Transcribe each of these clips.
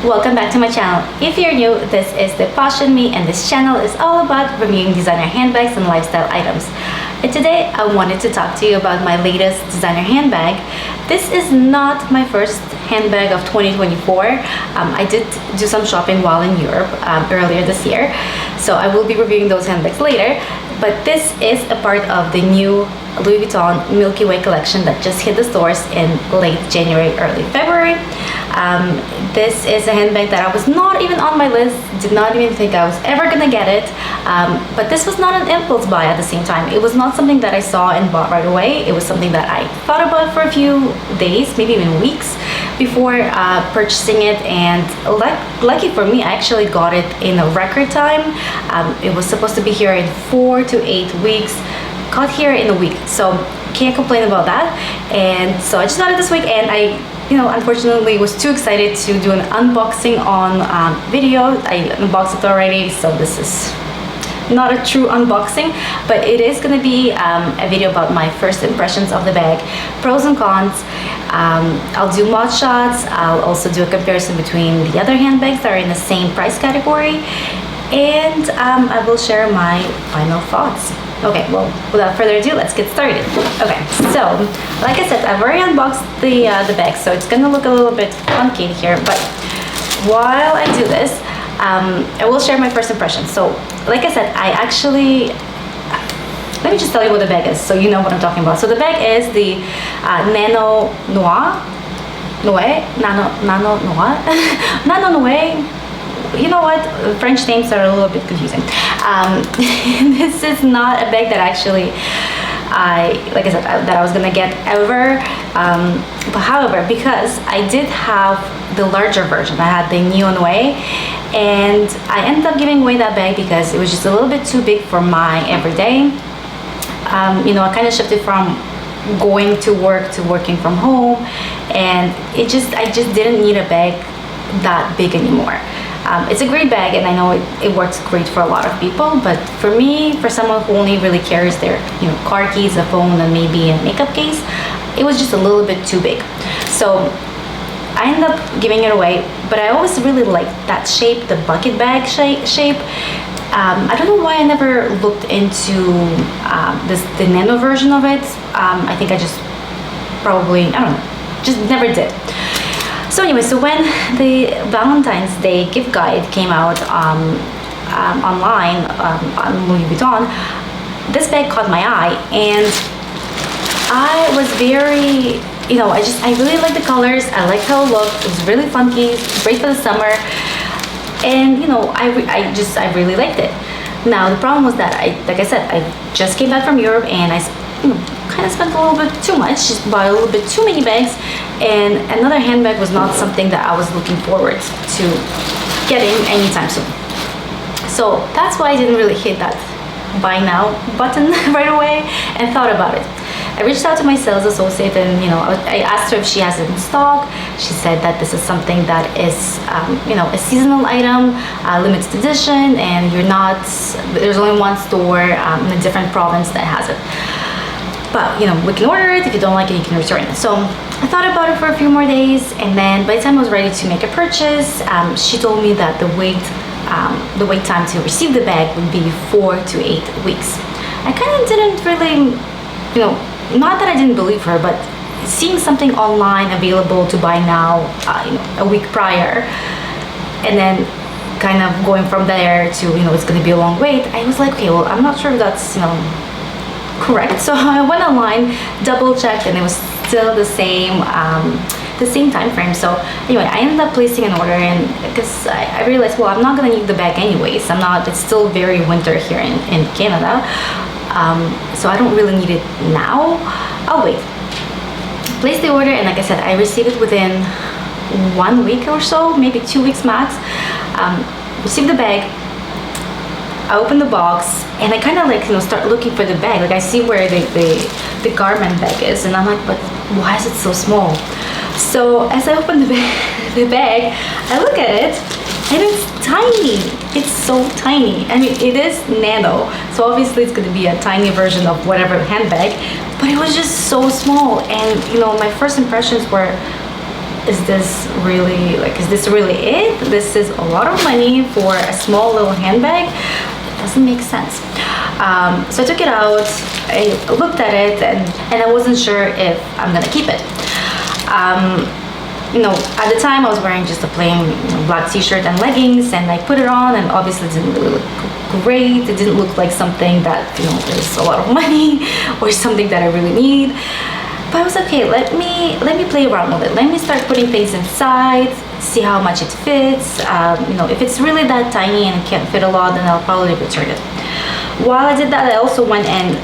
Welcome back to my channel. If you're new, this is the Passion Me, and this channel is all about reviewing designer handbags and lifestyle items. And today I wanted to talk to you about my latest designer handbag. This is not my first handbag of 2024. I did do some shopping while in Europe earlier this year, so I will be reviewing those handbags later. But this is a part of the new Louis Vuitton Milky Way collection that just hit the stores in late January, early February. This is a handbag that I was not even on my list, did not even think I was ever gonna get it, but this was not an impulse buy at the same time. It was not something that I saw and bought right away. It was something that I thought about for a few days, maybe even weeks before purchasing it, and lucky for me, I actually got it in a record time. It was supposed to be here in 4 to 8 weeks. Got here in a week, so can't complain about that. And so I just got it this week, and I unfortunately was too excited to do an unboxing on video. I unboxed it already, so this is not a true unboxing, but it is going to be a video about my first impressions of the bag, pros and cons. I'll do mod shots. I'll also do a comparison between the other handbags that are in the same price category, and I will share my final thoughts. Okay, well, without further ado, let's get started. Okay, so like I said, I've already unboxed the bag, so it's gonna look a little bit funky here, but while I do this, I will share my first impressions. So like I said, let me just tell you what the bag is so you know what I'm talking about. So the bag is the Nano Noé, Nano Noé. You know what, French names are a little bit confusing. This is not a bag that actually like I said, that I was gonna get ever, but however, because I did have the larger version, I had the Nano Noé, and I ended up giving away that bag because it was just a little bit too big for my everyday. I kind of shifted from going to work to working from home, and I just didn't need a bag that big anymore. It's a great bag, and I know it works great for a lot of people, but for me, for someone who only really carries their car keys, a phone, and maybe a makeup case, it was just a little bit too big. So I ended up giving it away, but I always really liked that shape, the bucket bag shape. I don't know why I never looked into the nano version of it. I think I just probably, I don't know, just never did. So anyway, so when the Valentine's Day gift guide came out online on Louis Vuitton, this bag caught my eye, and I was very, I really like the colors. I liked how it looked. It was really funky, great for the summer, and I really liked it. Now the problem was that like I said, I just came back from Europe, and I kind of spent a little bit too much, just bought a little bit too many bags, and another handbag was not something that I was looking forward to getting anytime soon. So that's why I didn't really hit that buy now button right away and thought about it. I reached out to my sales associate, and I asked her if she has it in stock. She said that this is something that is a seasonal item, limited edition, and there's only one store in a different province that has it. But we can order it. If you don't like it, you can return it. So I thought about it for a few more days, and then by the time I was ready to make a purchase, she told me that the wait time to receive the bag would be 4 to 8 weeks. I kind of didn't really, not that I didn't believe her, but seeing something online available to buy now, a week prior, and then kind of going from there to it's going to be a long wait, I was like, okay, well, I'm not sure if that's correct. So I went online, double checked, and it was still the same time frame. So anyway, I ended up placing an order, and because I realized, well, I'm not gonna need the bag anyways. It's still very winter here in Canada, so I don't really need it now. I'll wait. Placed the order, and like I said, I received it within 1 week or so, maybe 2 weeks max. Received the bag. I opened the box, and I kind of start looking for the bag. Like, I see where the garment bag is, and I'm like, but why is it so small? So as I open the bag, I look at it, and it's tiny. It's so tiny. I mean, it is nano, so obviously it's going to be a tiny version of whatever handbag, but it was just so small. And my first impressions were, is this really, like, is this really it? This is a lot of money for a small little handbag. It doesn't make sense. So I took it out, I looked at it, and I wasn't sure if I'm gonna keep it. You know, at the time I was wearing just a plain, you know, black t-shirt and leggings, and I put it on, and obviously it didn't really look great. It didn't look like something that, you know, is a lot of money or something that I really need. But I was okay, let me play around with it. Let me start putting things inside, see how much it fits. You know, if it's really that tiny and can't fit a lot, then I'll probably return it. While I did that, I also went and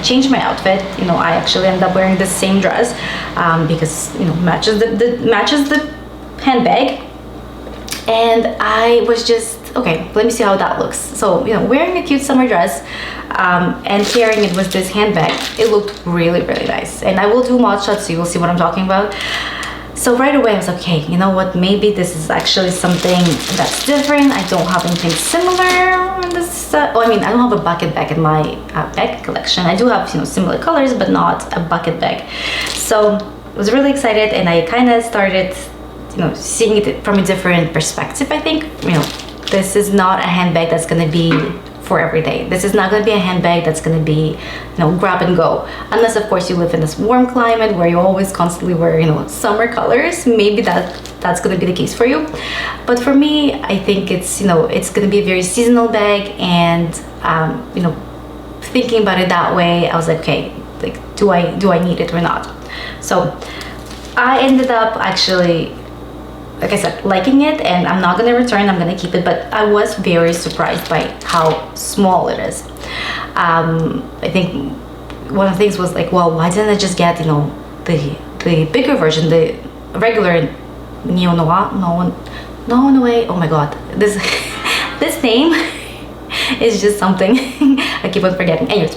changed my outfit. You know, I actually ended up wearing the same dress because, you know, matches the handbag. And I was just, okay, let me see how that looks. So, you know, wearing a cute summer dress and pairing it with this handbag, it looked really, really nice. And I will do mod shots so you will see what I'm talking about. So right away I was okay, you know what, maybe this is actually something that's different. I don't have anything similar in this, I mean, I don't have a bucket bag in my bag collection. I do have, you know, similar colors, but not a bucket bag. So I was really excited, and I kind of started, you know, seeing it from a different perspective. I think, you know, this is not a handbag that's going to be for every day. This is not going to be a handbag that's going to be, you know, grab and go, unless of course you live in this warm climate where you always constantly wear, you know, summer colors. Maybe that's going to be the case for you, but for me, I think it's, you know, it's going to be a very seasonal bag. And you know, thinking about it that way, I was like, okay, like, do I need it or not? So I ended up actually, like I said, liking it, and I'm not gonna return, I'm gonna keep it. But I was very surprised by how small it is. I think one of the things was like, well, why didn't I just get, you know, the bigger version, the regular Nano Noe? Oh my god, this this name is just something I keep on forgetting. Anyways,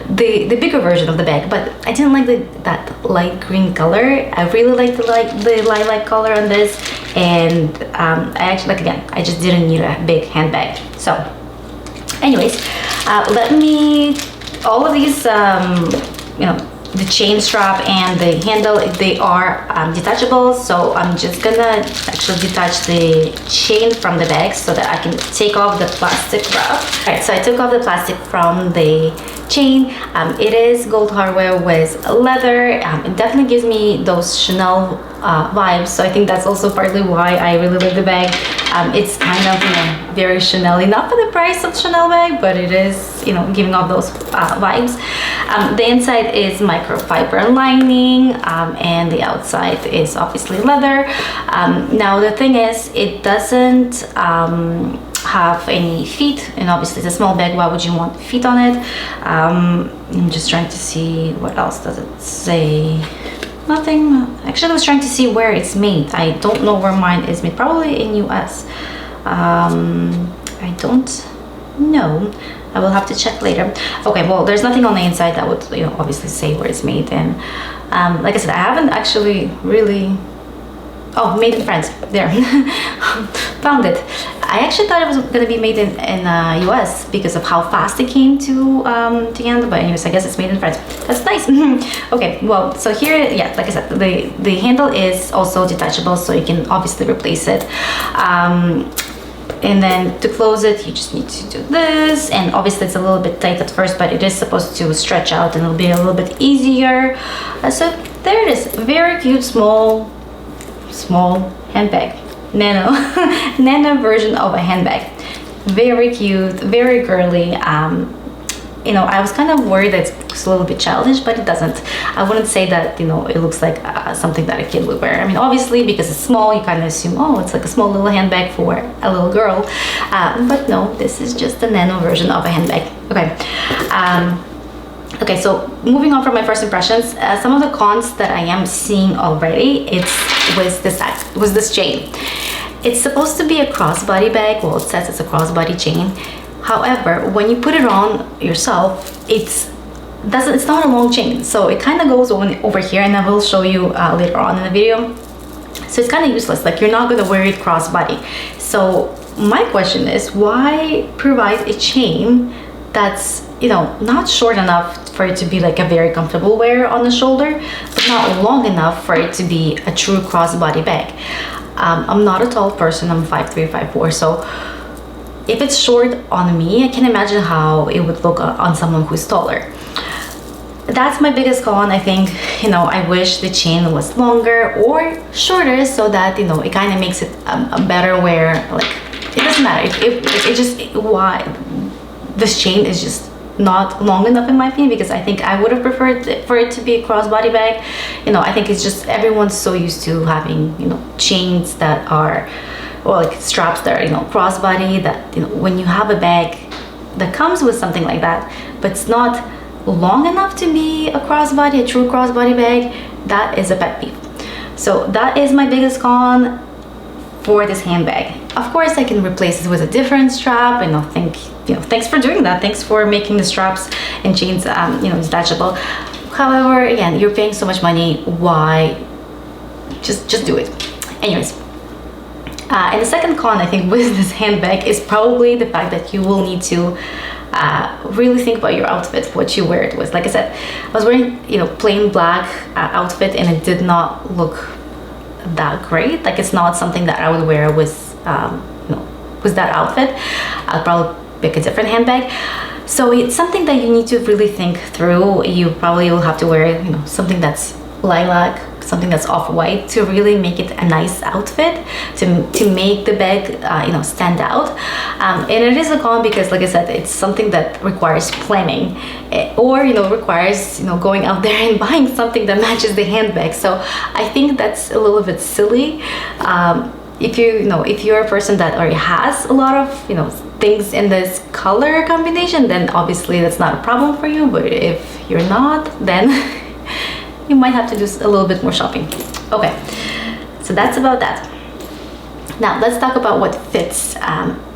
the bigger version of the bag, but I didn't like that light green color. I really liked the lilac color on this, and I actually, like, again, I just didn't need a big handbag. So anyways, let me, all of these, you know, the chain strap and the handle, they are detachable. So I'm just gonna actually detach the chain from the bag so that I can take off the plastic wrap. All right, so I took off the plastic from the chain. It is gold hardware with leather. It definitely gives me those Chanel vibes, so I think that's also partly why I really like the bag. It's kind of, you know, very Chanel-y, not for the price of Chanel bag, but it is, you know, giving off those vibes. The inside is microfiber lining, and the outside is obviously leather. Now the thing is, it doesn't have any feet, and obviously it's a small bag, why would you want feet on it? I'm just trying to see what else does it say. Nothing. Actually, I was trying to see where it's made. I don't know where mine is made. Probably in US. I don't know. I will have to check later. Okay, well, there's nothing on the inside that would, you know, obviously say where it's made. And like I said, I haven't actually really. Oh, made in France. There. Found it. I actually thought it was going to be made in US because of how fast it came to Canada, but anyways, I guess it's made in France. That's nice. Okay, well, so here, yeah, like I said, the handle is also detachable, so you can obviously replace it. And then to close it, you just need to do this, and obviously it's a little bit tight at first, but it is supposed to stretch out and it'll be a little bit easier. So there it is. Very cute, small handbag. Nano version of a handbag. Very cute, very girly. You know, I was kind of worried that it's a little bit childish, but it doesn't. I wouldn't say that, you know, it looks like something that a kid would wear. I mean, obviously, because it's small, you kind of assume, oh, it's like a small little handbag for a little girl. But no, this is just the nano version of a handbag. Okay. Okay, so moving on from my first impressions, some of the cons that I am seeing already, was this chain. It's supposed to be a crossbody bag. Well, it says it's a crossbody chain. However, when you put it on yourself, it's not a long chain, so it kind of goes over here, and I will show you later on in the video. So it's kind of useless. Like, you're not going to wear it crossbody. So my question is, why provide a chain that's you know, not short enough for it to be like a very comfortable wear on the shoulder, but not long enough for it to be a true crossbody bag. I'm not a tall person, I'm 5'3", 5'4", so if it's short on me, I can imagine how it would look on someone who's taller. That's my biggest con. I think, you know, I wish the chain was longer or shorter so that, you know, it kind of makes it a better wear. Like, it doesn't matter. It just, why this chain is just not long enough in my opinion, because I think I would have preferred for it to be a crossbody bag. You know, I think it's just everyone's so used to having, you know, chains that are, or like straps that are, you know, crossbody, that, you know, when you have a bag that comes with something like that, but it's not long enough to be a crossbody, a true crossbody bag, that is a pet peeve. So that is my biggest con for this handbag. Of course, I can replace it with a different strap, and thanks for doing that. Thanks for making the straps and chains, you know, detachable. However, again, you're paying so much money. Why? Just do it. Anyways. And the second con, I think, with this handbag is probably the fact that you will need to really think about your outfit, what you wear it with. Like I said, I was wearing, you know, plain black outfit, and it did not look that great. Like, it's not something that I would wear with, you know, with that outfit. I'll probably pick a different handbag. So it's something that you need to really think through. You probably will have to wear, you know, something that's lilac, something that's off-white, to really make it a nice outfit, to make the bag, you know, stand out. And it is a con because, like I said, it's something that requires planning, or, you know, requires, you know, going out there and buying something that matches the handbag. So I think that's a little bit silly. If you're a person that already has a lot of, you know, things in this color combination, then obviously that's not a problem for you. But if you're not, then you might have to do a little bit more shopping. Okay, so that's about that. Now let's talk about what fits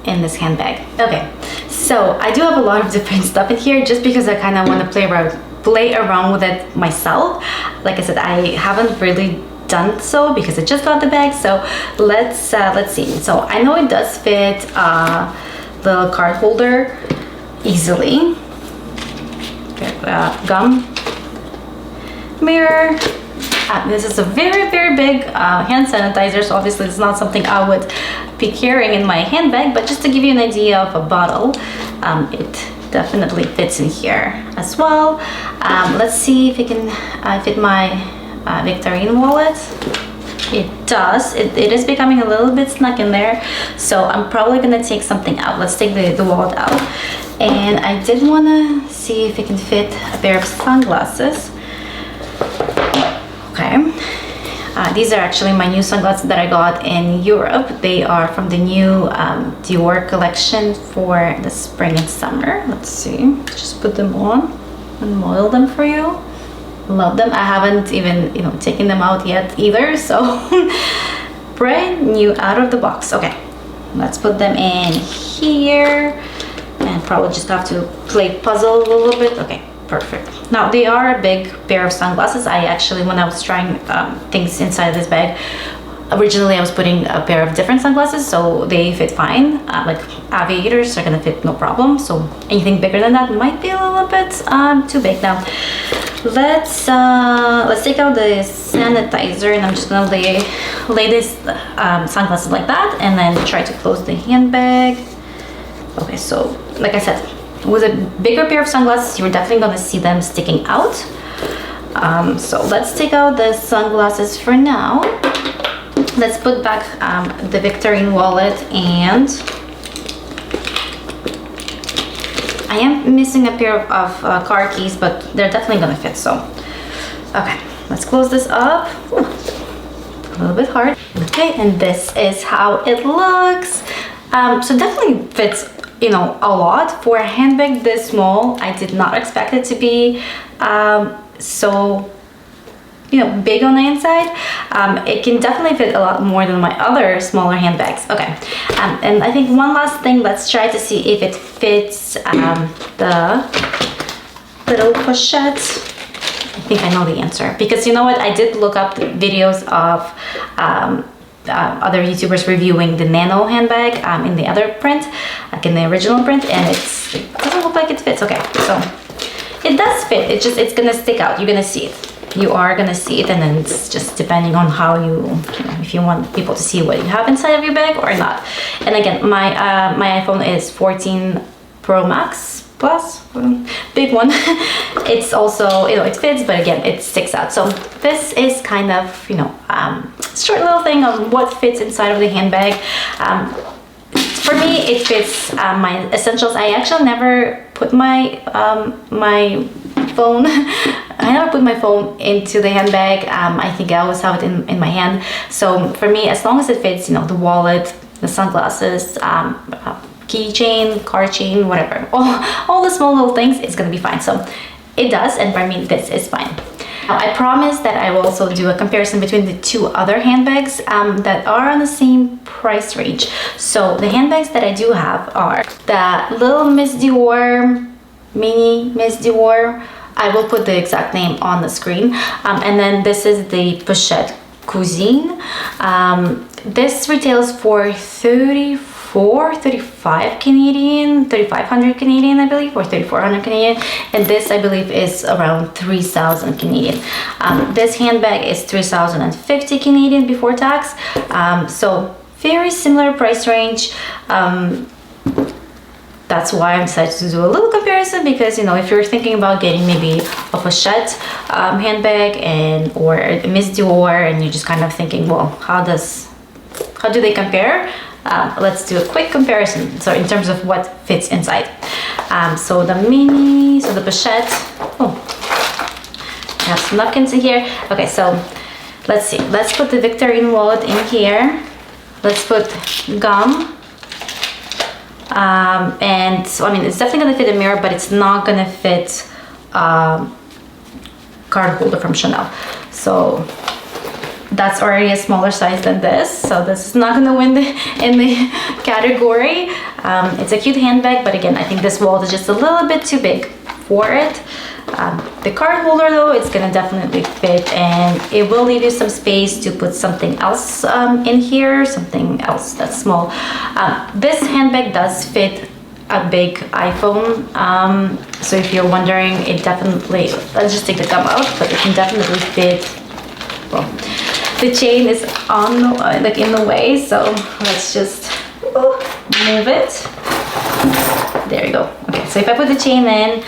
in this handbag. Okay, so I do have a lot of different stuff in here just because I kind of want to play around with it myself. Like I said, I haven't really done so because I just got the bag. So let's see. So I know it does fit the card holder easily. Gum, mirror. This is a very, very big hand sanitizer, so obviously it's not something I would be carrying in my handbag, but just to give you an idea of a bottle, it definitely fits in here as well. Let's see if it can fit my Victorine wallet. It does. It is becoming a little bit snug in there, so I'm probably gonna take something out. Let's take the wallet out. And I did want to see if it can fit a pair of sunglasses. Okay, these are actually my new sunglasses that I got in Europe. They are from the new Dior collection for the spring and summer. Let's see, just put them on and model them for you. Love them. I haven't even, you know, taken them out yet either, so brand new out of the box. Okay, let's put them in here and probably just have to play puzzle a little bit. Okay, perfect. Now they are a big pair of sunglasses. I actually, when I was trying things inside this bag, originally I was putting a pair of different sunglasses, so they fit fine. Like aviators are gonna fit no problem. So anything bigger than that might be a little bit too big. Now let's take out the sanitizer, and I'm just gonna lay this sunglasses like that, and then try to close the handbag. Okay, so like I said, with a bigger pair of sunglasses, you're definitely gonna see them sticking out. So let's take out the sunglasses for now. Let's put back the Victorine wallet, and I am missing a pair of car keys, but they're definitely gonna fit. So okay, let's close this up. Ooh, a little bit hard. Okay, and this is how it looks. So definitely fits, you know, a lot for a handbag this small. I did not expect it to be so, you know, big on the inside. It can definitely fit a lot more than my other smaller handbags. Okay, and I think one last thing, let's try to see if it fits the little pochette. I think I know the answer, because you know what, I did look up the videos of other YouTubers reviewing the Nano handbag in the other print, like in the original print, and it doesn't look like it fits. Okay, so it does fit. It's gonna stick out. You're gonna see it. You are gonna see it, and then it's just depending on how you know, if you want people to see what you have inside of your bag or not. And again, my iPhone is 14 Pro Max Plus, big one. It's also, you know, it fits, but again, it sticks out. So this is kind of, you know, short little thing on what fits inside of the handbag. For me, it fits my essentials. I actually never put my my phone. I never put my phone into the handbag. I think I always have it in my hand. So for me, as long as it fits, you know, the wallet, the sunglasses, keychain, car chain, whatever, all the small little things, it's gonna be fine. So it does, and for me, this is fine. Now, I promise that I will also do a comparison between the two other handbags that are on the same price range. So the handbags that I do have are the little Miss Dior, mini Miss Dior. I will put the exact name on the screen. And then this is the Pochette Cuisine. This retails for 35 Canadian, 3,500 Canadian, I believe, or 3,400 Canadian. And this, I believe, is around 3,000 Canadian. This handbag is 3,050 Canadian before tax. So very similar price range. That's why I decided to do a little comparison, because, you know, if you're thinking about getting maybe a Pochette handbag or a Miss Dior, and you're just kind of thinking, well, how do they compare? Let's do a quick comparison. So in terms of what fits inside. So the Pochette, I have some napkins in here. Okay, so let's see. Let's put the Victorine wallet in here. Let's put gum. And so, I mean, it's definitely gonna fit a mirror, but it's not gonna fit card holder from Chanel. So that's already a smaller size than this, so this is not gonna win in the category. It's a cute handbag, but again, I think this wallet is just a little bit too big for it. The card holder, though, it's gonna definitely fit, and it will leave you some space to put something else in here, something else that's small. This handbag does fit a big iPhone, so if you're wondering, it definitely, let's just take the gum out, but it can definitely fit. Well, the chain is on like in the way, so let's just move it. There you go. Okay, so if I put the chain in,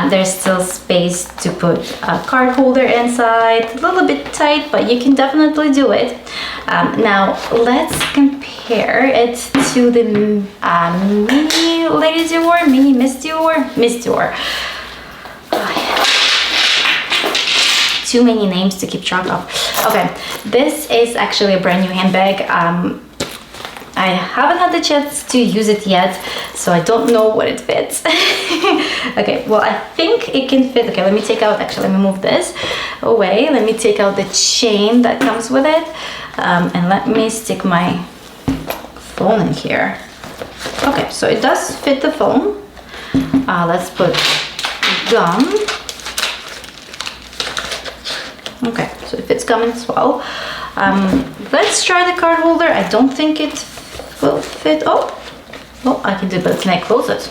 there's still space to put a card holder inside. A little bit tight, but you can definitely do it. Now let's compare it to the mini Lady Dior, mini Miss Dior. Too many names to keep track of. Okay, this is actually a brand new handbag. I haven't had the chance to use it yet, so I don't know what it fits. Okay, well, I think it can fit. Okay, let me take out, actually, let me move this away. Let me take out the chain that comes with it. And let me stick my phone in here. Okay, so it does fit the phone. Let's put gum. Okay, so it fits gum as well. Let's try the card holder. I don't think it will fit. Oh, I can do it, but can I close it?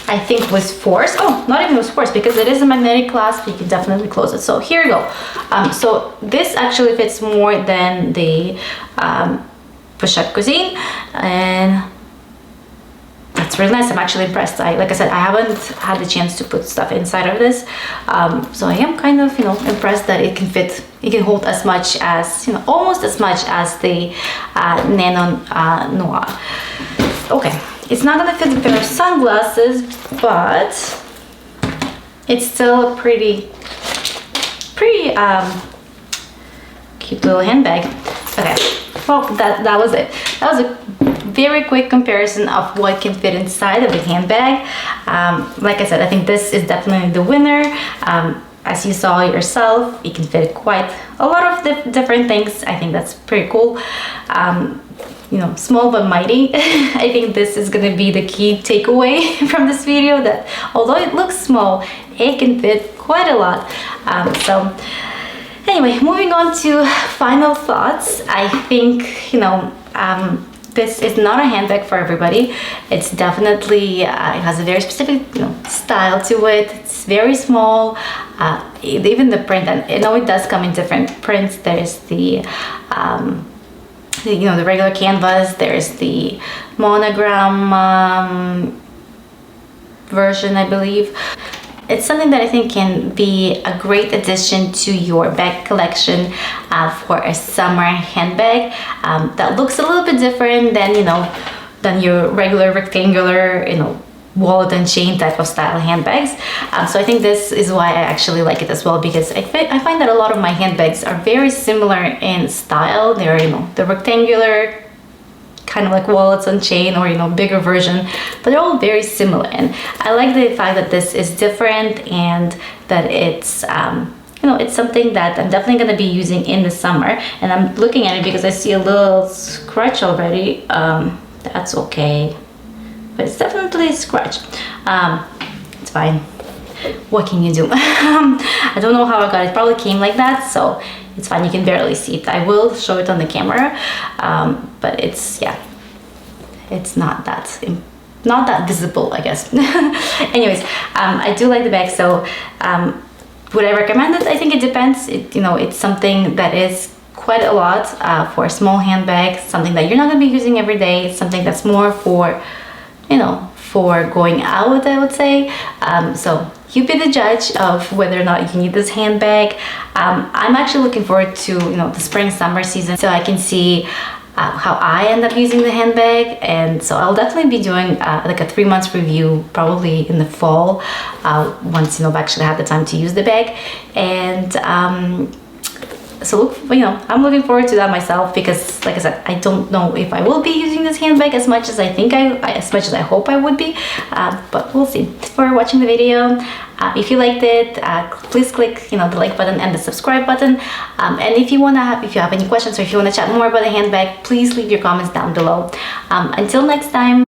I think with force. Oh, not even with force, because it is a magnetic clasp. You can definitely close it. So here you go. So this actually fits more than the Pochette Cuisine, and that's really nice. I'm actually impressed. Like I said, I haven't had the chance to put stuff inside of this, so I am kind of, you know, impressed that it can fit. It can hold as much as, you know, almost as much as the Nano Noe. Okay, it's not gonna fit a pair of sunglasses, but it's still a pretty cute little handbag. Okay, well, that was it. That was a very quick comparison of what can fit inside of a handbag. Like I said, I think this is definitely the winner. As you saw yourself, it can fit quite a lot of different things. I think that's pretty cool. You know, small but mighty. I think this is gonna be the key takeaway from this video, that although it looks small, it can fit quite a lot. So Anyway, moving on to final thoughts. I think, this is not a handbag for everybody. It's definitely, it has a very specific, style to it. It's very small. Even the print, and I know it does come in different prints. There's the regular canvas. There's the monogram version, I believe. It's something that I think can be a great addition to your bag collection for a summer handbag that looks a little bit different than your regular rectangular, wallet and chain type of style handbags. So I think this is why I actually like it as well, because I find that a lot of my handbags are very similar in style. They're, the rectangular kind of like wallets on chain, or bigger version, but they're all very similar. And I like the fact that this is different and that it's it's something that I'm definitely going to be using in the summer. And I'm looking at it because I see a little scratch already. That's okay, but it's definitely a scratch. It's fine. What can you do? I don't know how I got it. It probably came like that, so it's fine. You can barely see it. I will show it on the camera, but it's not that visible, I guess. Anyways, I do like the bag. So would I recommend it? I think it depends. It's something that is quite a lot for a small handbag. Something that you're not going to be using every day. Something that's more for for going out, I would say. So you be the judge of whether or not you need this handbag. I'm actually looking forward to the spring summer season, so I can see how I end up using the handbag. And so I'll definitely be doing like a 3 months review probably in the fall, once I've actually had the time to use the bag. And so I'm looking forward to that myself, because like I said, I don't know if I will be using this handbag as much as I think as much as I hope I would be, but we'll see. Thanks for watching the video. If you liked it, please click the like button and the subscribe button. And if you have any questions, or if you want to chat more about the handbag, please leave your comments down below. Until next time.